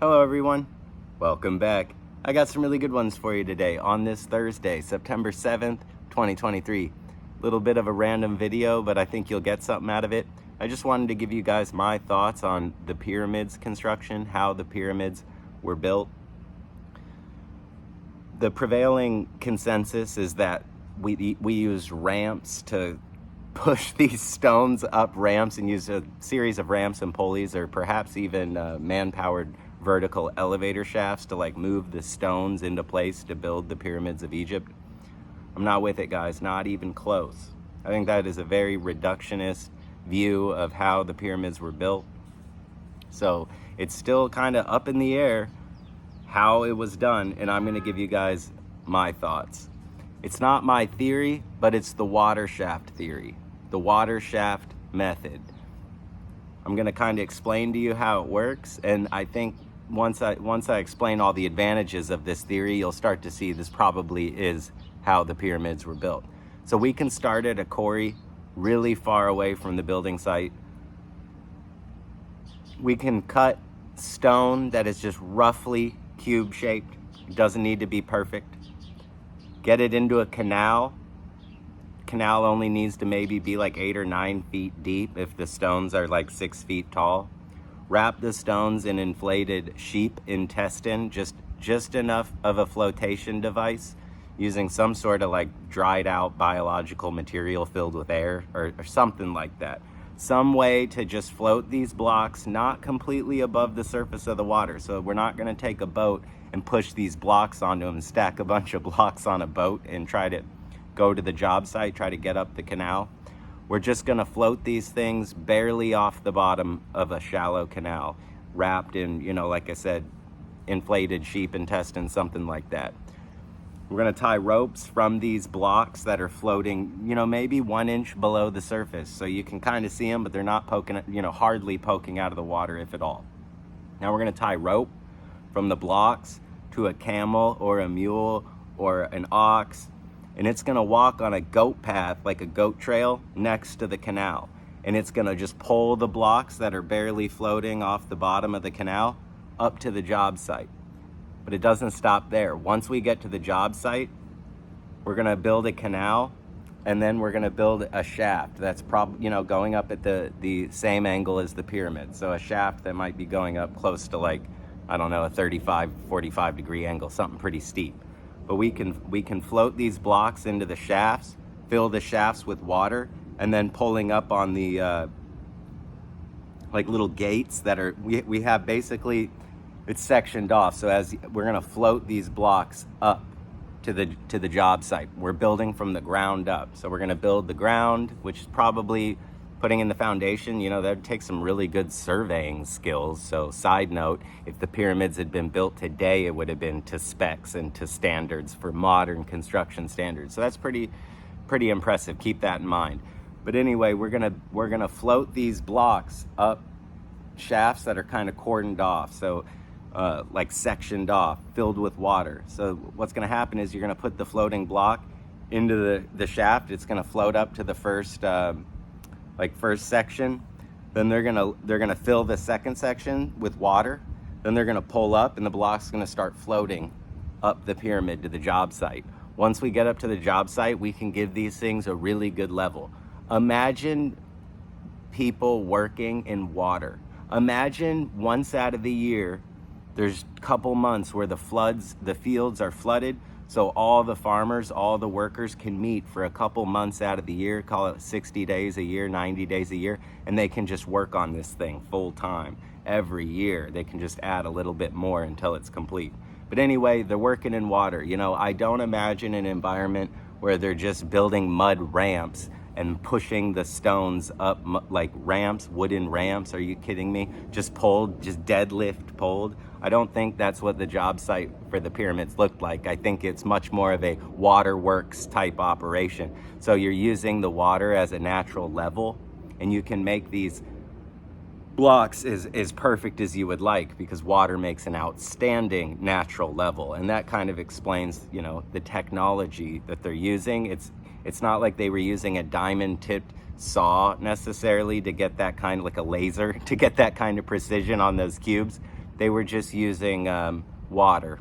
Hello everyone, welcome back. I got some really good ones for you today on this Thursday, September 7th, 2023. Little bit of a random video, but I think you'll get something out of it. I just wanted to give you guys my thoughts on the pyramids construction, how the pyramids were built. The prevailing consensus is that we used ramps to push these stones up ramps and use a series of ramps and pulleys, or perhaps even man-powered vertical elevator shafts to move the stones into place to build the pyramids of Egypt. I'm not with it, guys, not even close. I think that is a very reductionist view of how the pyramids were built. So it's still kind of up in the air how it was done, and I'm going to give you guys my thoughts. It's not my theory, but it's the water shaft theory, the water shaft method. I'm going to kind of explain to you how it works, and I think once I explain all the advantages of this theory, you'll start to see this probably is how the pyramids were built. So we can start at a quarry really far away from the building site. We can cut stone that is just roughly cube shaped. It doesn't need to be perfect. Get it into a canal. Canal only needs to maybe be 8 or 9 feet deep if the stones are 6 feet tall. Wrap the stones in inflated sheep intestine, just enough of a flotation device, using some sort of dried out biological material filled with air or something like that. Some way to just float these blocks, not completely above the surface of the water. So we're not going to take a boat and push these blocks onto them, stack a bunch of blocks on a boat and try to go to the job site, try to get up the canal. We're just going to float these things barely off the bottom of a shallow canal, wrapped in, like I said, inflated sheep intestine, something like that. We're going to tie ropes from these blocks that are floating, maybe 1 inch below the surface. So you can kind of see them, but they're not poking, hardly poking out of the water, if at all. Now we're going to tie rope from the blocks to a camel or a mule or an ox, and it's going to walk on a goat path, like a goat trail, next to the canal. And it's going to just pull the blocks that are barely floating off the bottom of the canal up to the job site. But it doesn't stop there. Once we get to the job site, we're going to build a canal, and then we're going to build a shaft that's probably, going up at the same angle as the pyramid. So a shaft that might be going up close to a 35, 45 degree angle, something pretty steep. But we can float these blocks into the shafts, fill the shafts with water, and then pulling up on the little gates that are, we have basically, it's sectioned off. So as we're gonna float these blocks up to the job site. We're building from the ground up. So we're gonna build the ground, which is probably putting in the foundation. That'd take some really good surveying skills. So side note, if the pyramids had been built today, it would have been to specs and to standards for modern construction standards. So that's pretty impressive. Keep that in mind. But anyway, we're gonna float these blocks up shafts that are kind of cordoned off. So sectioned off, filled with water. So what's gonna happen is you're gonna put the floating block into the shaft. It's gonna float up to the first section. Then they're gonna fill the second section with water. Then they're gonna pull up, and the block's gonna start floating up the pyramid to the job site. Once we get up to the job site, we can give these things a really good level. Imagine people working in water. Imagine once out of the year, there's a couple months where the fields are flooded. So all the farmers, all the workers can meet for a couple months out of the year, call it 60 days a year, 90 days a year, and they can just work on this thing full time. Every year, they can just add a little bit more until it's complete. But anyway, they're working in water. I don't imagine an environment where they're just building mud ramps and pushing the stones up like ramps, wooden ramps. Are you kidding me? Just deadlift pulled. I don't think that's what the job site for the pyramids looked like. I think it's much more of a waterworks type operation. So you're using the water as a natural level, and you can make these blocks as perfect as you would like, because water makes an outstanding natural level. And that kind of explains, the technology that they're using. It's not like they were using a diamond tipped saw necessarily to get that kind of, like a laser, to get that kind of precision on those cubes. they were just using water.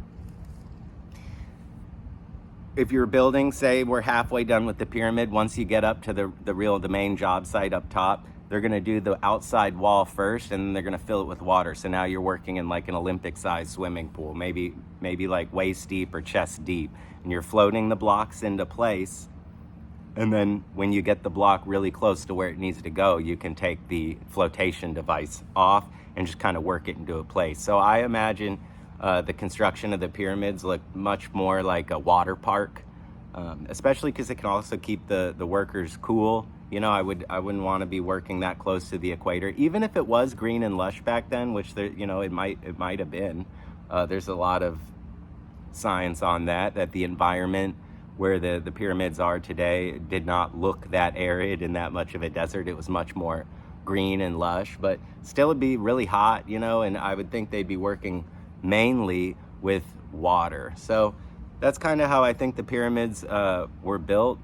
If you're building, say we're halfway done with the pyramid, once you get up to the main job site up top, they're gonna do the outside wall first, and then they're gonna fill it with water. So now you're working in like an Olympic-sized swimming pool, maybe like waist deep or chest deep, and you're floating the blocks into place. And then when you get the block really close to where it needs to go, you can take the flotation device off and just kind of work it into a place. So I imagine the construction of the pyramids look much more like a water park, especially because it can also keep the workers cool. You know, I wouldn't want to be working that close to the equator, even if it was green and lush back then, which there, you know, it might have been. There's a lot of science on that the environment where the pyramids are today did not look that arid and that much of a desert. It was much more green and lush, but still it'd be really hot, you know, and I would think they'd be working mainly with water. So that's kind of how I think the pyramids were built,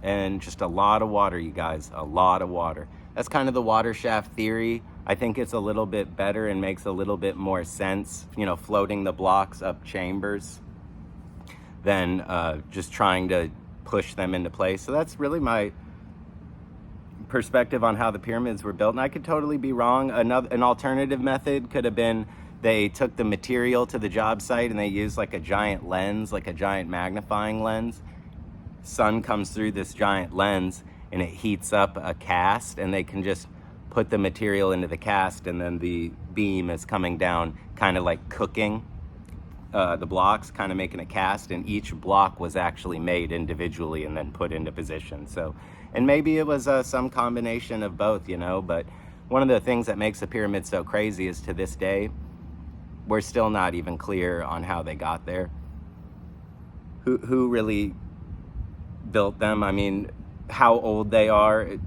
and just a lot of water, you guys, a lot of water. That's kind of the water shaft theory. I think it's a little bit better and makes a little bit more sense, you know, floating the blocks up chambers than just trying to push them into place. So that's really my perspective on how the pyramids were built, and I could totally be wrong. An alternative method could have been they took the material to the job site and they used like a giant lens, like a giant magnifying lens. Sun comes through this giant lens and it heats up a cast, and they can just put the material into the cast, and then the beam is coming down, kind of like cooking the blocks, kind of making a cast, and each block was actually made individually and then put into position. So, and maybe it was some combination of both, you know, but one of the things that makes the pyramid so crazy is to this day, we're still not even clear on how they got there. Who really built them? I mean, how old they are,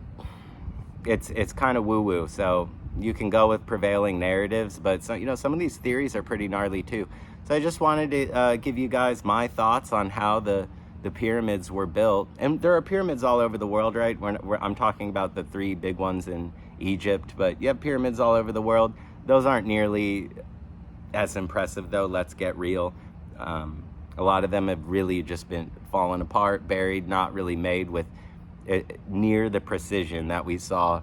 it's kind of woo-woo. So you can go with prevailing narratives, but so, you know, some of these theories are pretty gnarly too. So I just wanted to give you guys my thoughts on how the pyramids were built. And there are pyramids all over the world, right? I'm talking about the 3 big ones in Egypt, but you have pyramids all over the world. Those aren't nearly as impressive though, let's get real. A lot of them have really just been fallen apart, buried, not really made with near the precision that we saw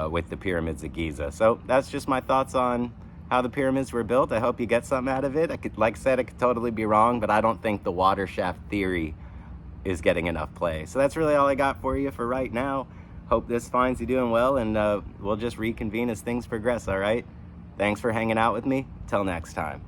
with the pyramids of Giza. So that's just my thoughts on how the pyramids were built. I hope you get something out of it. Like I said, I could totally be wrong, but I don't think the water shaft theory is getting enough play. So that's really all I got for you for right now. Hope this finds you doing well, and we'll just reconvene as things progress, all right? Thanks for hanging out with me. Till next time.